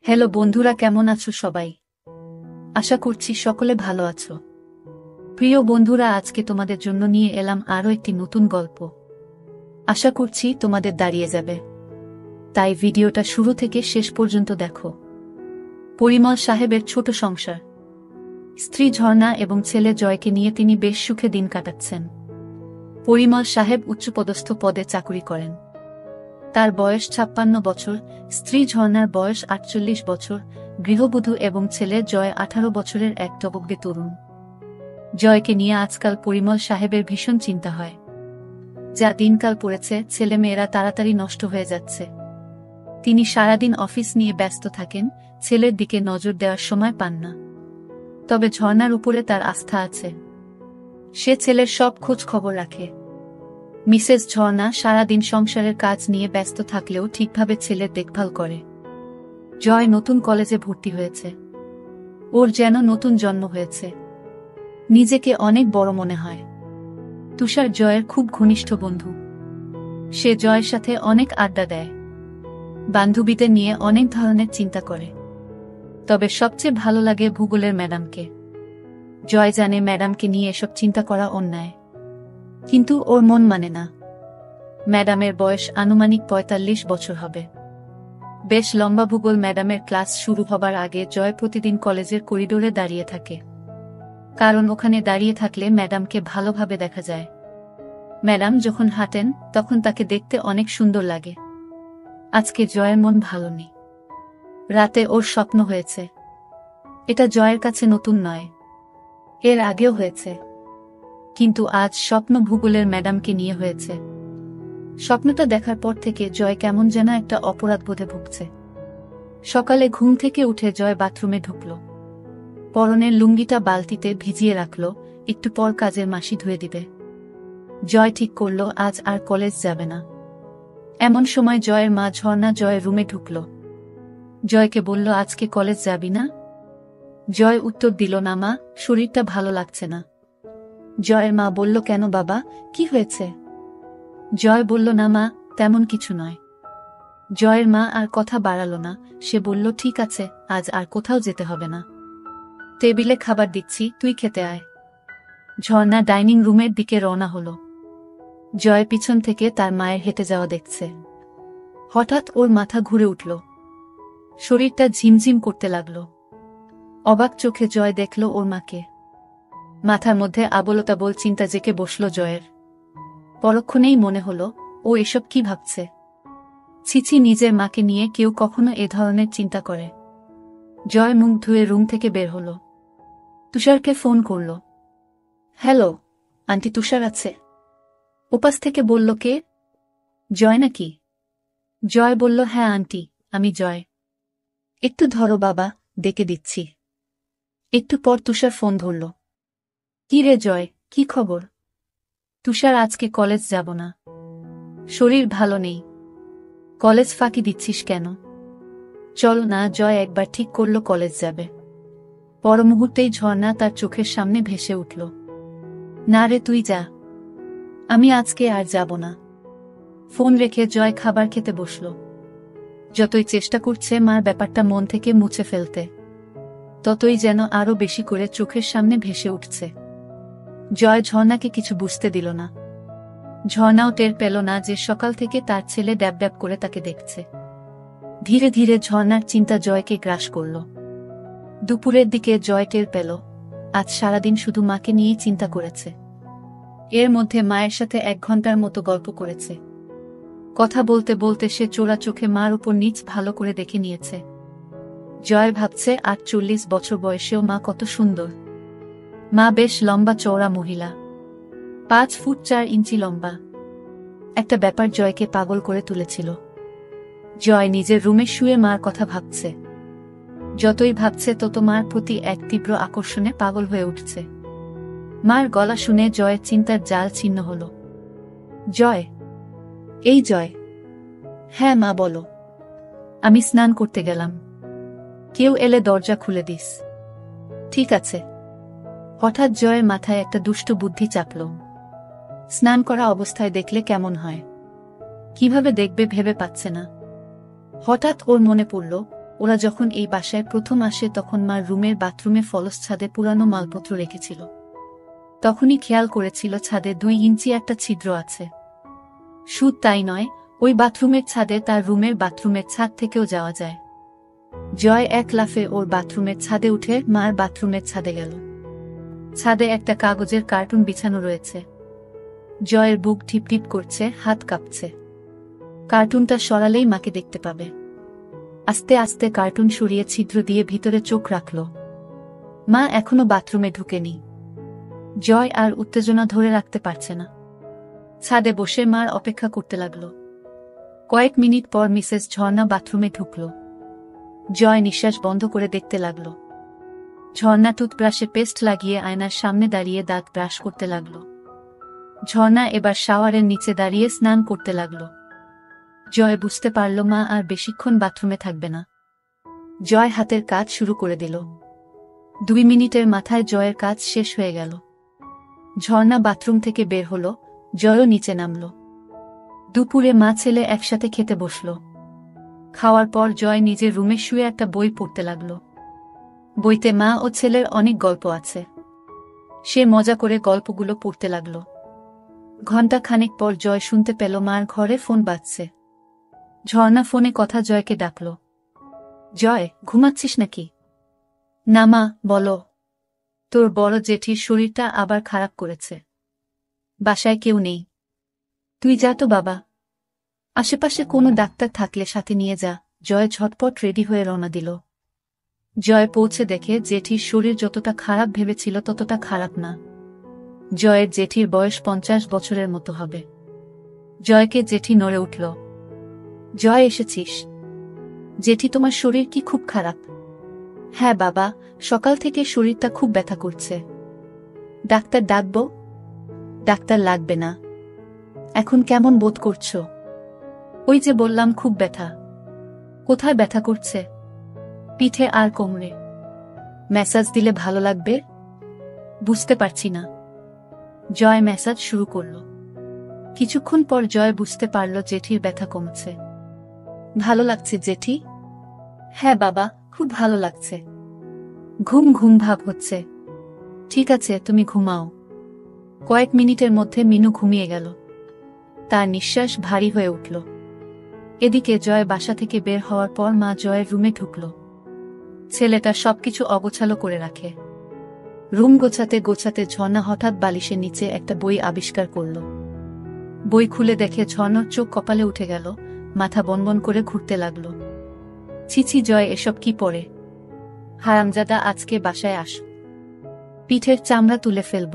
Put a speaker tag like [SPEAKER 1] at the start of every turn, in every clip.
[SPEAKER 1] Hello বন্ধুরা, কেমন আছো সবাই? আশা করছি সকলে ভালো আছো। প্রিয় বন্ধুরা, আজকে তোমাদের জন্য নিয়ে এলাম আরও একটি নতুন গল্প। আশা করছি তোমাদের দাঁড়িয়ে যাবে, তাই ভিডিওটা শুরু থেকে শেষ পর্যন্ত দেখো। পরিমল সাহেবের ছোট সংসার। স্ত্রী ঝর্ণা এবং ছেলে জয়কে নিয়ে তিনি বেশ সুখে দিন কাটাচ্ছেন। পরিমল সাহেব উচ্চপদস্থ পদে চাকুরি করেন। তার বয়স ৫৬ বছর, স্ত্রী ঝর্ণার বয়স ৪৮ বছর, গৃহবধূ এবং ছেলে জয় ১৮ বছরের এক টবকগে তরুণ। জয়কে নিয়ে আজকাল পরিমল সাহেবের ভীষণ চিন্তা হয়। যা দিনকাল পড়েছে, ছেলেমেয়েরা তাড়াতাড়ি নষ্ট হয়ে যাচ্ছে। তিনি সারাদিন অফিস নিয়ে ব্যস্ত থাকেন, ছেলের দিকে নজর দেওয়ার সময় পান না। তবে ঝর্ণার উপরে তার আস্থা আছে। সে ছেলের সব খোঁজ খবর রাখে। মিসেস ঝর্ণা সারাদিন সংসারের কাজ নিয়ে ব্যস্ত থাকলেও ঠিকভাবে ছেলের দেখভাল করে। জয় নতুন কলেজে ভর্তি হয়েছে। ওর যেন নতুন জন্ম হয়েছে। নিজেকে অনেক বড় মনে হয়। তুষার জয়ের খুব ঘনিষ্ঠ বন্ধু। সে জয়ের সাথে অনেক আড্ডা দেয়, বান্ধবীদের নিয়ে অনেক ধরনের চিন্তা করে। তবে সবচেয়ে ভালো লাগে ভূগোলের ম্যাডামকে। জয় জানে ম্যাডামকে নিয়ে এসব চিন্তা করা অন্যায়, কিন্তু ওর মন মানে না। ম্যাডামের বয়স আনুমানিক ৪৫ বছর হবে। বেশ লম্বা। ভূগোল ম্যাডামের ক্লাস শুরু হবার আগে জয় প্রতিদিন কলেজের করিডোরে দাঁড়িয়ে থাকে, কারণ ওখানে দাঁড়িয়ে থাকলে ম্যাডামকে ভালোভাবে দেখা যায়। ম্যাডাম যখন হাঁটেন তখন তাকে দেখতে অনেক সুন্দর লাগে। আজকে জয়ের মন ভালো নেই। রাতে ওর স্বপ্ন হয়েছে। এটা জয়ের কাছে নতুন নয়, এর আগেও হয়েছে, কিন্তু আজ স্বপ্ন ভূগোলের ম্যাডামকে নিয়ে হয়েছে। স্বপ্নটা দেখার পর থেকে জয় কেমন যেন একটা অপরাধবোধে ভুগছে। সকালে ঘুম থেকে উঠে জয় বাথরুমে ঢুকল। পরনের লুঙ্গিটা বালতিতে ভিজিয়ে রাখল, একটু পর কাজের মাসি ধুয়ে দিবে। জয় ঠিক করল আজ আর কলেজ যাবে না। এমন সময় জয়ের মা ঝর্ণা জয়ের রুমে ঢুকল। জয়কে বলল, আজকে কলেজ যাবি না? জয় উত্তর দিল, না মা, শরীরটা ভালো লাগছে না। জয়ের মা বলল, কেন বাবা, কি হয়েছে? জয় বলল, না মা, তেমন কিছু নয়। জয়ের মা আর কথা বাড়াল না। সে বলল, ঠিক আছে, আজ আর কোথাও যেতে হবে না। টেবিলে খাবার দিচ্ছি, তুই খেতে আয়। ঝর্ণা ডাইনিং রুমের দিকে রওনা হল। জয় পিছন থেকে তার মায়ের হেঁটে যাওয়া দেখছে। হঠাৎ ওর মাথা ঘুরে উঠল, শরীরটা ঝিমঝিম করতে লাগল। অবাক চোখে জয় দেখল ওর মাকে। মাথার মধ্যে আবোলতাবোল চিন্তা জেঁকে বসল জয়ের। পরক্ষণেই মনে হল, ও এসব কি ভাবছে? ছিছি, নিজের মাকে নিয়ে কেউ কখনো এ ধরনের চিন্তা করে? জয় মুখ ধুয়ে রুম থেকে বের হল। তুষারকে ফোন করল। হ্যালো আন্টি, তুষার আছে? ওপাশ থেকে বলল, কে? জয় নাকি? জয় বলল, হ্যাঁ আন্টি, আমি জয়। একটু ধরো বাবা, ডেকে দিচ্ছি। একটু পর তুষার ফোন ধরল। কি রে জয়, কি খবর? তুষার, আজকে কলেজ যাব না, শরীর ভালো নেই। কলেজ ফাঁকি দিচ্ছিস কেন? চল না। জয় একবার ঠিক করল কলেজ যাবে। পর মুহূর্তেই ঝর্ণা তার চোখের সামনে ভেসে উঠল। না রে, তুই যা, আমি আজকে আর যাব না। ফোন রেখে জয় খাবার খেতে বসল। যতই চেষ্টা করছে মার ব্যাপারটা মন থেকে মুছে ফেলতে, ততই যেন আরো বেশি করে চোখের সামনে ভেসে উঠছে। জয় ঝর্ণাকে কিছু বুঝতে দিল না। ঝর্ণাও টের পেল না যে সকাল থেকে তার ছেলে ড্যাব ড্যাব করে তাকে দেখছে। ধীরে ধীরে ঝর্ণার চিন্তা জয়কে গ্রাস করল। দুপুরের দিকে জয় টের পেল আজ সারাদিন শুধু মাকে নিয়েই চিন্তা করেছে। এর মধ্যে মায়ের সাথে ১ ঘন্টার মতো গল্প করেছে। কথা বলতে বলতে সে চোরা চোখে মার উপর নিচ ভালো করে দেখে নিয়েছে। জয় ভাবছে ৪৮ বছর বয়সেও মা কত সুন্দর। মা বেশ লম্বা চওড়া মহিলা, ৫ ফুট ৪ ইঞ্চি লম্বা। একটা ব্যাপার জয়কে পাগল করে তুলেছিল। জয় নিজের রুমে শুয়ে মার কথা ভাবছে। যতই ভাবছে তত মার প্রতি এক তীব্র আকর্ষণে পাগল হয়ে উঠছে। মার গলা শুনে জয়ের চিন্তার জাল ছিন্ন হল। জয়, এই জয়। হ্যাঁ মা, বলো। আমি স্নান করতে গেলাম, কেউ এলে দরজা খুলে দিস। ঠিক আছে। হঠাৎ জয়ের মাথায় একটা দুষ্ট বুদ্ধি চাপল। স্নান করা অবস্থায় দেখলে কেমন হয়, কিভাবে দেখবে ভেবে পাচ্ছে না। হঠাৎ ওর মনে পড়ল, ওরা যখন এই বাসায় প্রথম আসে তখন মার রুমের বাথরুমে ফলস ছাদে পুরানো মালপত্র রেখেছিল। তখনই খেয়াল করেছিল ছাদে 2 ইঞ্চি একটা ছিদ্র আছে। শুধু তাই নয়, ওই বাথরুমের ছাদে তার রুমের বাথরুমের ছাদ থেকেও যাওয়া যায়। জয় এক লাফে ওর বাথরুমের ছাদে উঠে মার বাথরুমের ছাদে গেল। ছাদে একটা কাগজের কার্টুন বিছানো রয়েছে। জয়ের বুক টিপটিপ করছে, হাত কাঁপছে। কার্টুনটা সরালেই মাকে দেখতে পাবে। আস্তে আস্তে কার্টুন সরিয়ে ছিদ্র দিয়ে ভিতরে চোখ রাখল। মা এখনো বাথরুমে ঢুকেনি। জয় আর উত্তেজনা ধরে রাখতে পারছে না। ছাদে বসে মার অপেক্ষা করতে লাগল। কয়েক মিনিট পর মিসেস ঝর্ণা বাথরুমে ঢুকল। জয় নিঃশ্বাস বন্ধ করে দেখতে লাগল। ঝর্ণা টুথব্রাশে পেস্ট লাগিয়ে আয়নার সামনে দাঁড়িয়ে দাঁত ব্রাশ করতে লাগল। ঝর্ণা এবার শাওয়ারের নিচে দাঁড়িয়ে স্নান করতে লাগল। জয় বুঝতে পারল মা আর বেশিক্ষণ বাথরুমে থাকবে না। জয় হাতের কাজ শুরু করে দিল। 2 মিনিটের মাথায় জয়ের কাজ শেষ হয়ে গেল। ঝর্ণা বাথরুম থেকে বের হল, জয়ও নিচে নামল। দুপুরে মা ছেলে একসাথে খেতে বসল। খাওয়ার পর জয় নিজের রুমে শুয়ে একটা বই পড়তে লাগল। বইতে মা ও ছেলের অনেক গল্প আছে। সে মজা করে গল্পগুলো পড়তে লাগল। ঘণ্টা খানেক পর জয় শুনতে পেল মার ঘরে ফোন বাজছে। ঝর্ণা ফোনে কথা জয়কে ডাকল। জয়, ঘুমাচ্ছিস নাকি? না মা, বলো। তোর বড় জেঠির শরীরটা আবার খারাপ করেছে। বাসায় কেউ নেই। তুই যা তো বাবা। আশেপাশে কোনো ডাক্তার থাকলে সাথে নিয়ে যা। জয় ঝটপট রেডি হয়ে রওনা দিল। জয় পৌঁছে দেখে জেঠির শরীর যতটা খারাপ ভেবেছিল ততটা খারাপ না। জয়ের জেঠির বয়স 50 বছরের মতো হবে। জয়কে জেঠি নড়ে উঠল। জয়, এসেছিস? জেঠি, তোমার শরীর কি খুব খারাপ? হ্যাঁ বাবা, সকাল থেকে শরীরটা খুব ব্যথা করছে। ডাক্তার ডাকবো? ডাক্তার লাগবে না। এখন কেমন বোধ করছো? ওই যে বললাম, খুব ব্যথা। কোথায় ব্যথা করছে? পিঠে আর কোমরে। ম্যাসাজ দিলে ভালো লাগবে? বুঝতে পারছি না। জয় ম্যাসাজ শুরু করল। কিছুক্ষণ পর জয় বুঝতে পারল জেঠির ব্যথা কমছে। ভালো লাগছে জেঠি? হ্যাঁ বাবা, খুব ভালো লাগছে। ঘুম ঘুম ভাব হচ্ছে। ঠিক আছে, তুমি ঘুমাও। কয়েক মিনিটের মধ্যে মিনু ঘুমিয়ে গেল। তার নিঃশ্বাস ভারী হয়ে উঠল। এদিকে জয় বাসা থেকে বের হওয়ার পর মা জয়ের রুমে ঢুকল। ছেলেটা সবকিছু অগোছালো করে রাখে। রুম গোছাতে গোছাতে ঝর্ণা হঠাৎ বালিশের নিচে একটা বই আবিষ্কার করল। বই খুলে দেখে ঝর্ণার চোখ কপালে উঠে গেল, মাথা বনবন করে ঘুরতে লাগল। ছিছি জয়, এসব কি পড়ে? হারামজাদা, আজকে বাসায় আস। পিঠের চামড়া তুলে ফেলব।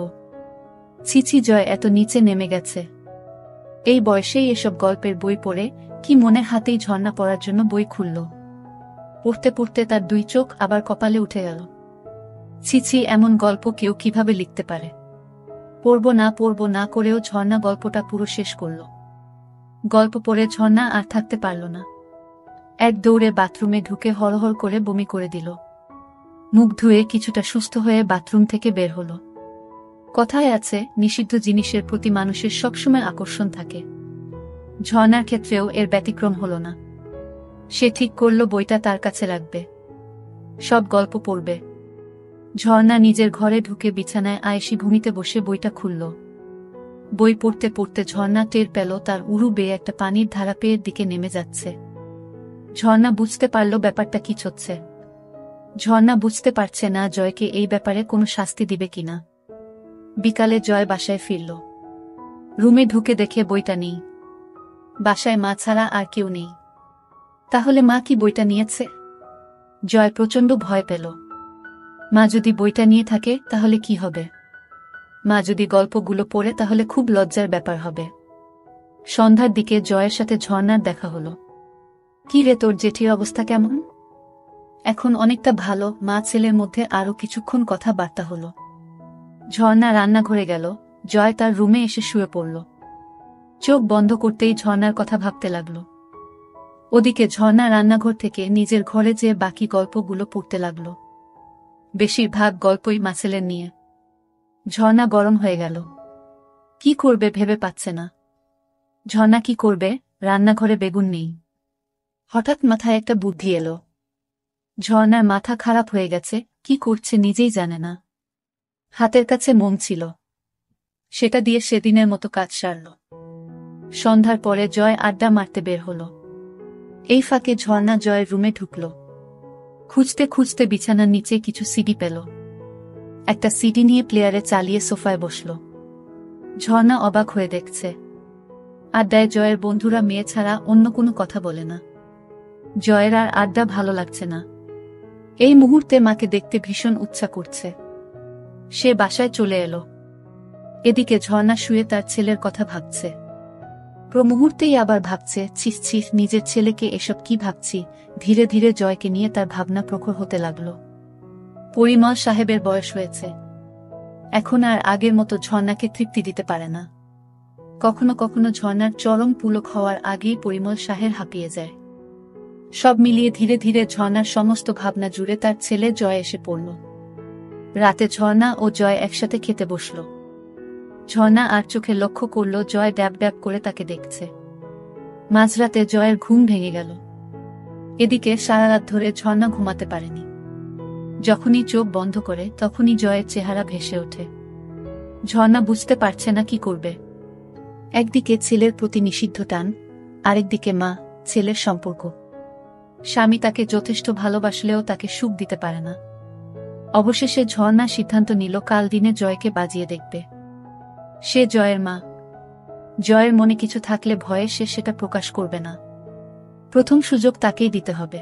[SPEAKER 1] ছিছি জয় এত নিচে নেমে গেছে। এই বয়সেই এসব গল্পের বই পড়ে? কি মনে হাতেই ঝর্ণা পড়ার জন্য বই খুলল। পড়তে পড়তে তার 2 চোখ আবার কপালে উঠে গেল। ছিছি, এমন গল্প কেউ কিভাবে লিখতে পারে? পড়ব না করেও ঝর্ণা গল্পটা পুরো শেষ করল। গল্প পড়ে ঝর্ণা আর থাকতে পারল না। এক দৌড়ে বাথরুমে ঢুকে হড়হড় করে বমি করে দিল। মুখ ধুয়ে কিছুটা সুস্থ হয়ে বাথরুম থেকে বের হল। কথায় আছে, নিষিদ্ধ জিনিসের প্রতি মানুষের সবসময় আকর্ষণ থাকে। ঝর্ণার ক্ষেত্রেও এর ব্যতিক্রম হল না। সে ঠিক করল বইটা তার কাছে রাখবে। সব গল্প পড়বে। ঝর্ণা নিজের ঘরে ঢুকে বিছানায় আয়েশি ভূমিতে বসে বইটা খুলল। বই পড়তে পড়তে ঝর্ণা টের পেল তার উরু বেয়ে একটা পানির ধারা পেয়ের দিকে নেমে যাচ্ছে। ঝর্ণা বুঝতে পারল ব্যাপারটা কি হচ্ছে। ঝর্ণা বুঝতে পারছে না জয়কে এই ব্যাপারে কোনো শাস্তি দিবে কিনা। বিকালে জয় বাসায় ফিরল। রুমে ঢুকে দেখে বইটা নেই। বাসায় মা ছাড়া আর কেউ নেই। তাহলে মা কি বইটা নিয়েছে? জয় প্রচণ্ড ভয় পেল। মা যদি বইটা নিয়ে থাকে তাহলে কি হবে? মা যদি গল্পগুলো পড়ে তাহলে খুব লজ্জার ব্যাপার হবে। সন্ধ্যার দিকে জয়ের সাথে ঝর্ণার দেখা হলো। কি রে, তোর জেঠির অবস্থা কেমন? এখন অনেকটা ভালো। মা ছেলের মধ্যে আরো কিছুক্ষণ কথাবার্তা হলো। ঝর্ণা রান্নাঘরে গেল। জয় তার রুমে এসে শুয়ে পড়ল। চোখ বন্ধ করতেই ঝর্ণার কথা ভাবতে লাগল। ওদিকে ঝর্ণা রান্নাঘর থেকে নিজের ঘরে যেয়ে বাকি গল্পগুলো পড়তে লাগল। বেশিরভাগ গল্পই মাছেলের নিয়ে। ঝর্ণা গরম হয়ে গেল। কি করবে ভেবে পাচ্ছে না। ঝর্ণা কি করবে? রান্নাঘরে বেগুন নেই। হঠাৎ মাথায় একটা বুদ্ধি এলো। ঝর্ণার মাথা খারাপ হয়ে গেছে, কি করছে নিজেই জানে না। হাতের কাছে মোম ছিল, সেটা দিয়ে সেদিনের মতো কাজ সারল। সন্ধ্যার পরে জয় আড্ডা মারতে বের হল। এই ফাঁকে ঝর্ণা জয়ের রুমে ঢুকল। খুঁজতে খুঁজতে বিছানার নিচে কিছু সিডি পেল। একটা সিডি নিয়ে প্লেয়ারে চালিয়ে সোফায় বসল। ঝর্ণা অবাক হয়ে দেখছে, আড্ডায় জয়ের বন্ধুরা মেয়ে ছাড়া অন্য কোনো কথা বলে না। জয়ের আর আড্ডা ভালো লাগছে না। এই মুহূর্তে মাকে দেখতে ভীষণ ইচ্ছা করছে। সে বাসায় চলে এলো। এদিকে ঝর্ণা শুয়ে তার ছেলের কথা ভাবছে। মুহূর্তেই আবার ভাবছে, ছিস ছিস, নিজের ছেলেকে এসব কি ভাবছি। ধীরে ধীরে জয়কে নিয়ে তার ভাবনা প্রখর হতে লাগল। পরিমল সাহেবের বয়স হয়েছে, এখন আর আগের মতো ঝর্ণাকে তৃপ্তি দিতে পারে না। কখনো কখনো ঝর্ণার চরম পুলক হওয়ার আগেই পরিমল সাহেব হাঁপিয়ে যায়। সব মিলিয়ে ধীরে ধীরে ঝর্ণার সমস্ত ভাবনা জুড়ে তার ছেলে জয় এসে পড়ল। রাতে ঝর্ণা ও জয় একসাথে খেতে বসল। ঝর্ণা আর চোখে লক্ষ্য করল জয় ড্যাব ড্যাব করে তাকে দেখছে। মাঝরাতে জয়ের ঘুম ভেঙে গেল। এদিকে সারা রাত ধরে ঝর্ণা ঘুমাতে পারেনি। যখনই চোখ বন্ধ করে তখনই জয়ের চেহারা ভেসে ওঠে। ঝর্ণা বুঝতে পারছে না কি করবে। একদিকে ছেলের প্রতি নিষিদ্ধ টান, আরেকদিকে মা ছেলের সম্পর্ক। স্বামী তাকে যথেষ্ট ভালোবাসলেও তাকে সুখ দিতে পারে না। অবশেষে ঝর্ণা সিদ্ধান্ত নিল কাল দিনে জয়কে বাজিয়ে দেখবে। সে জয়ের মা। জয়ের মনে কিছু থাকলে ভয়ে সে সেটা প্রকাশ করবে না। প্রথম সুযোগ তাকেই দিতে হবে।